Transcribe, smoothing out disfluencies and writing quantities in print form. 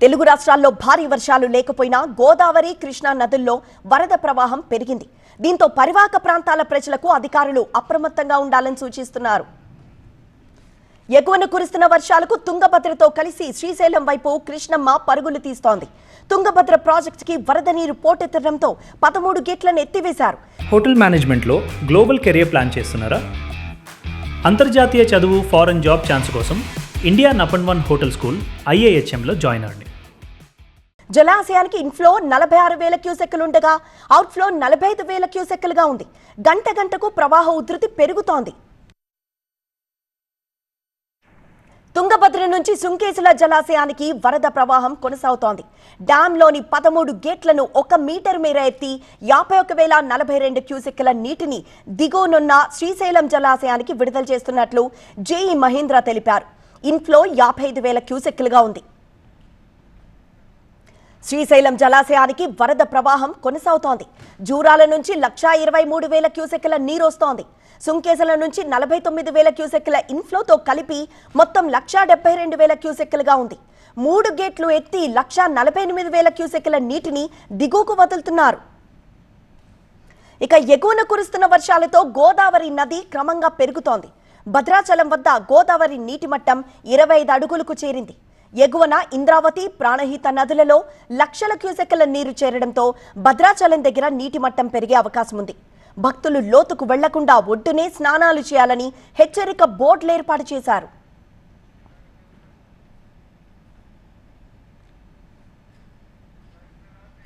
తెలుగు రాష్ట్రాల్లో భారీ వర్షాలు లేకపోయినా గోదావరి కృష్ణా నదుల్లో వరద ప్రవాహం పెరిగింది. దీంతో పరివాహక ప్రాంతాల ప్రజలకు అధికారులు అప్రమత్తంగా ఉండాలని సూచిస్తున్నారు. ఎగువన కురుస్తున్న వర్షాలకు తుంగభద్రతో కలిసి శ్రీశైలం వైపు కృష్ణమ్మ పరుగులు తీస్తోంది. తుంగభద్ర ప్రాజెక్టుకి వరద నీరు పోటెత్తడంతో 13 గేట్లను ఎత్తివేశారు. హోటల్ మేనేజ్మెంట్లో గ్లోబల్ కెరియర్ ప్లాన్ చేస్తున్నారా? అంతర్జాతీయ చదువు ఫారెన్ జాబ్ ఛాన్స్ కోసం ఇండియా నంబర్ 1 హోటల్ స్కూల్ IIHMలో జాయిన్ అవ్వండి. జలాశయానికి ఇన్ఫ్లో 46,000 క్యూసెక్కులుండగా అవుట్ఫ్లో 45,000 క్యూసెక్కులుగా ఉంది. గంట గంటకు ప్రవాహ ఉధృతి పెరుగుతోంది. తుంగభద్ర నుంచి సుంకేసుల జలాశయానికి వరద ప్రవాహం కొనసాగుతోంది. డ్యాంలోని 13 గేట్లను 1 మీటర్ మేర ఎత్తి 51,042 క్యూసెక్కుల నీటిని దిగువనున్న శ్రీశైలం జలాశయానికి విడుదల చేస్తున్నట్లు జేఈ మహేంద్ర తెలిపారు. ఇన్ఫ్లో 55,000 క్యూసెక్కులుగా ఉంది. శ్రీశైలం జలాశయానికి వరద ప్రవాహం కొనసాగుతోంది. జూరాల నుంచి 1,23,000 క్యూసెక్కుల నీరు వస్తోంది. సుంకేసుల నుంచి 49,000 క్యూసెక్కుల ఇన్ఫ్లోతో కలిపి మొత్తం 1,72,000 క్యూసెక్కులుగా ఉంది. 3 గేట్లు ఎత్తి 1,48,000 క్యూసెక్కుల నీటిని దిగువకు వదులుతున్నారు. ఇక ఎగువన కురుస్తున్న వర్షాలతో గోదావరి నది క్రమంగా పెరుగుతోంది. భద్రాచలం వద్ద గోదావరి నీటి మట్టం 25 అడుగులకు చేరింది. ఎగువన ఇంద్రావతి, ప్రాణహిత నదులలో లక్షల క్యూసెక్కుల నీరు చేరడంతో భద్రాచలం దగ్గర నీటి మట్టం పెరిగే అవకాశం ఉంది. భక్తులు లోతుకు వెళ్లకుండా ఒడ్డునే స్నానాలు చేయాలని హెచ్చరిక బోర్డులు ఏర్పాటు చేశారు.